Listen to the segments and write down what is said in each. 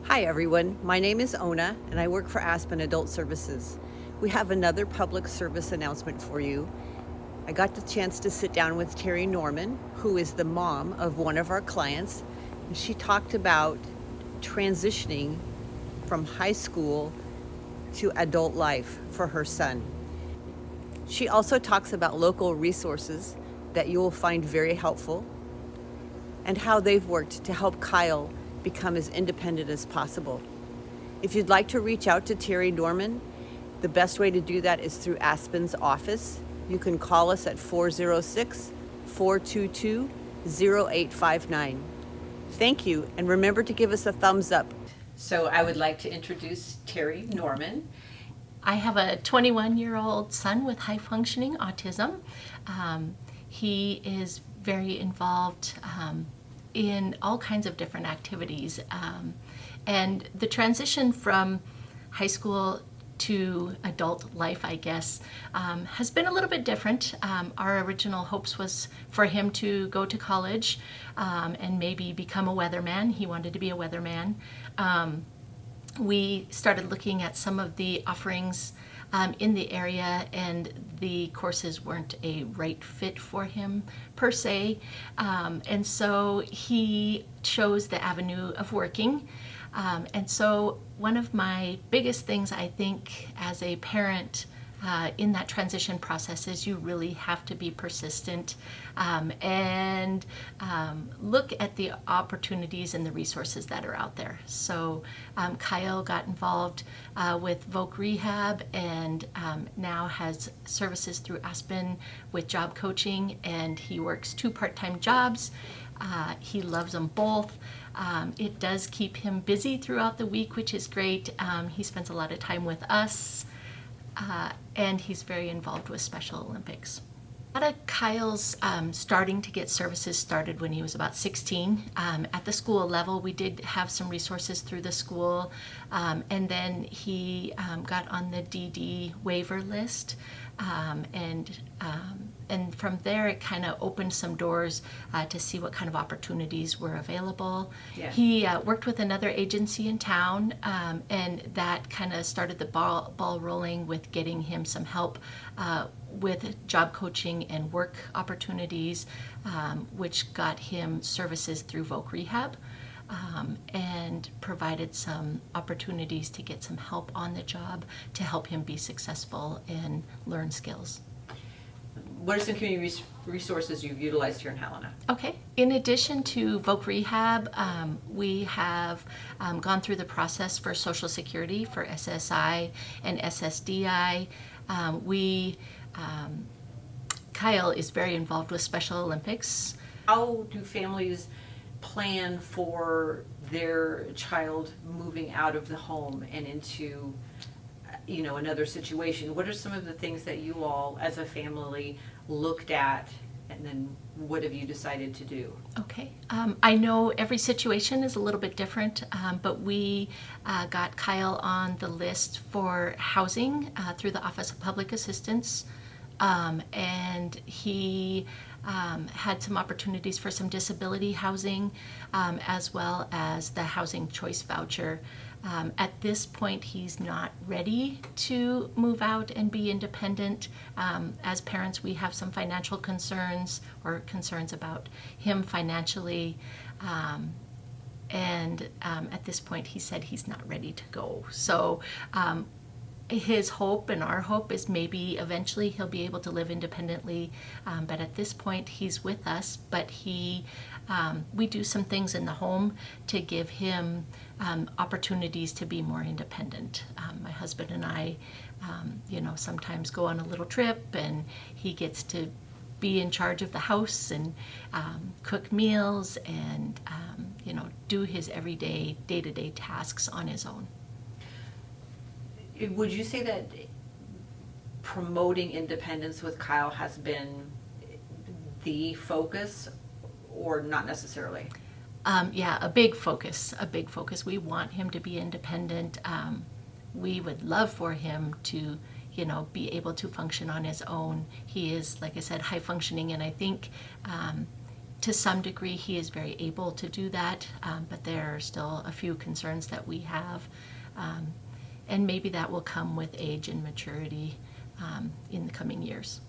Hi everyone, my name is Ona and I work for Aspen Adult Services. We have another public service announcement for you. I got the chance to sit down with Terri Norman, who is the mom of one of our clients, and she talked about transitioning from high school to adult life for her son. She also talks about local resources that you will find very helpful and how they've worked to help Kyle become as independent as possible. If you'd like to reach out to Terri Norman, the best way to do that is through Aspen's office. You can call us at 406 422 0859. Thank you, and remember to give us a thumbs up. So I would like to introduce Terri Norman. I have a 21-year-old son with high functioning autism. He is very involved in all kinds of different activities. And the transition from high school to adult life, I guess, has been a little bit different. Our original hopes was for him to go to college and maybe become a weatherman. He wanted to be a weatherman. We started looking at some of the offerings in the area, and the courses weren't a right fit for him per se. And so he chose the avenue of working. And so one of my biggest things, I think, as a parent in that transition process is you really have to be persistent and look at the opportunities and the resources that are out there. So Kyle got involved with Voc Rehab and now has services through Aspen with job coaching, and he works 2 part-time jobs. He loves them both. It does keep him busy throughout the week, which is great. He spends a lot of time with us. And he's very involved with Special Olympics. A lot of Kyle's starting to get services started when he was about 16. At the school level, we did have some resources through the school, and then he got on the DD waiver list, and from there it kind of opened some doors to see what kind of opportunities were available. Yeah. He worked with another agency in town, and that kind of started the ball rolling with getting him some help with job coaching and work opportunities, which got him services through Voc Rehab. And provided some opportunities to get some help on the job to help him be successful and learn skills. What are some community resources you've utilized here in Helena? Okay. In addition to Voc Rehab, we have gone through the process for Social Security, for SSI and SSDI. Kyle is very involved with Special Olympics. How do families plan for their child moving out of the home and into another situation? What are some of the things that you all as a family looked at, and then what have you decided to do? Okay. I know every situation is a little bit different, but we got Kyle on the list for housing through the Office of Public Assistance, and he had some opportunities for some disability housing, as well as the housing choice voucher. At this point, he's not ready to move out and be independent. As parents, we have some financial concerns or concerns about him financially. And at this point, he said he's not ready to go. So his hope and our hope is maybe eventually he'll be able to live independently, but at this point he's with us. But we do some things in the home to give him opportunities to be more independent. My husband and I, sometimes go on a little trip, and he gets to be in charge of the house and cook meals and do his everyday, day-to-day tasks on his own. Would you say that promoting independence with Kyle has been the focus, or not necessarily? Yeah, a big focus. We want him to be independent. We would love for him to, be able to function on his own. He is, like I said, high functioning, and I think To some degree, he is very able to do that, but there are still a few concerns that we have, and maybe that will come with age and maturity in the coming years.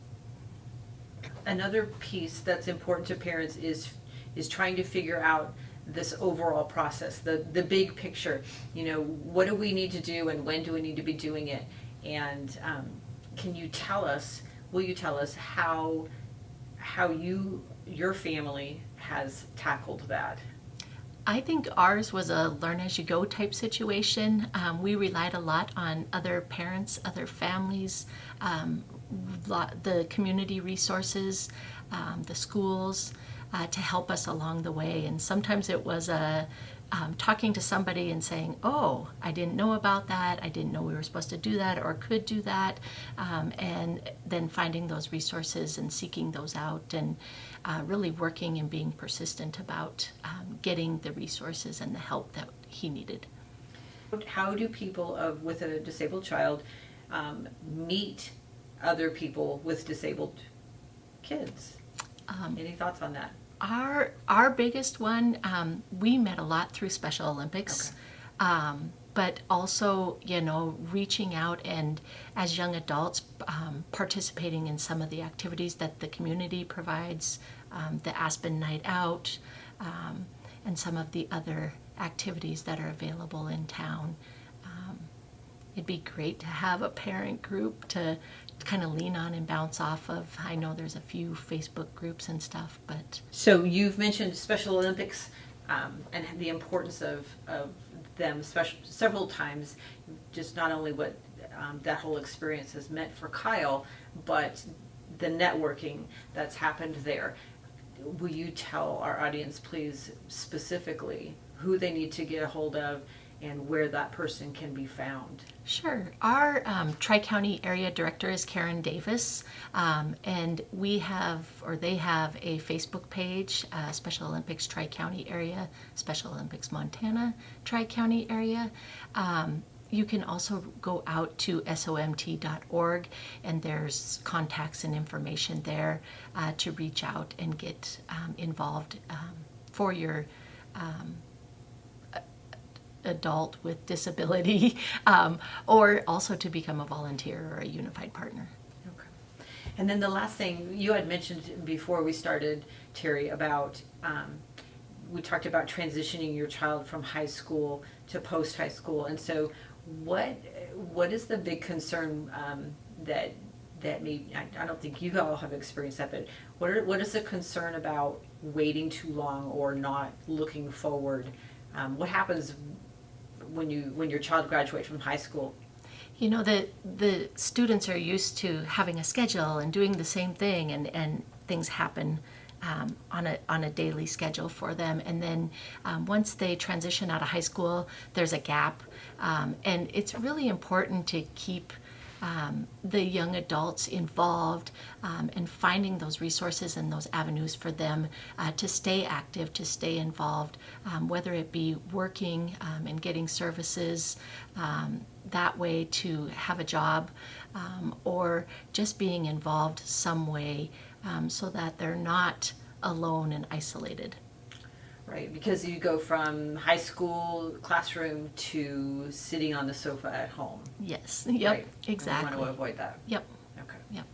Another piece that's important to parents is trying to figure out this overall process, the big picture. What do we need to do and when do we need to be doing it? And will you tell us how your family has tackled that? I think ours was a learn-as-you-go type situation. We relied a lot on other parents, other families, the community resources, the schools, to help us along the way. And sometimes it was talking to somebody and saying, oh, I didn't know about that, I didn't know we were supposed to do that or could do that, and then finding those resources and seeking those out, and really working and being persistent about getting the resources and the help that he needed. How do people with a disabled child meet other people with disabled kids? Any thoughts on that? Our biggest one, we met a lot through Special Olympics, but also, reaching out and as young adults participating in some of the activities that the community provides, the Aspen Night Out, and some of the other activities that are available in town. It'd be great to have a parent group to kind of lean on and bounce off of. I know there's a few Facebook groups and stuff, but... So you've mentioned Special Olympics and the importance of them several times, just not only what that whole experience has meant for Kyle, but the networking that's happened there. Will you tell our audience, please, specifically who they need to get a hold of and where that person can be found? Sure. Our Tri-County Area Director is Karen Davis, and they have a Facebook page, Special Olympics Tri-County Area, Special Olympics Montana Tri-County Area. You can also go out to somt.org, and there's contacts and information there to reach out and get involved for your adult with disability, or also to become a volunteer or a unified partner. Okay. And then the last thing you had mentioned before we started, Terri, about we talked about transitioning your child from high school to post-high school. And so what is the big concern that maybe, I don't think you all have experienced that, but what is the concern about waiting too long or not looking forward? What happens when your child graduates from high school? The students are used to having a schedule and doing the same thing, and things happen on a daily schedule for them. And then once they transition out of high school, there's a gap, and it's really important to keep the young adults involved, and finding those resources and those avenues for them to stay active, to stay involved, whether it be working and getting services that way to have a job, or just being involved some way, so that they're not alone and isolated. Right, because you go from high school classroom to sitting on the sofa at home. Yes, yep, Right. exactly. We want to avoid that. Yep. Okay. Yep.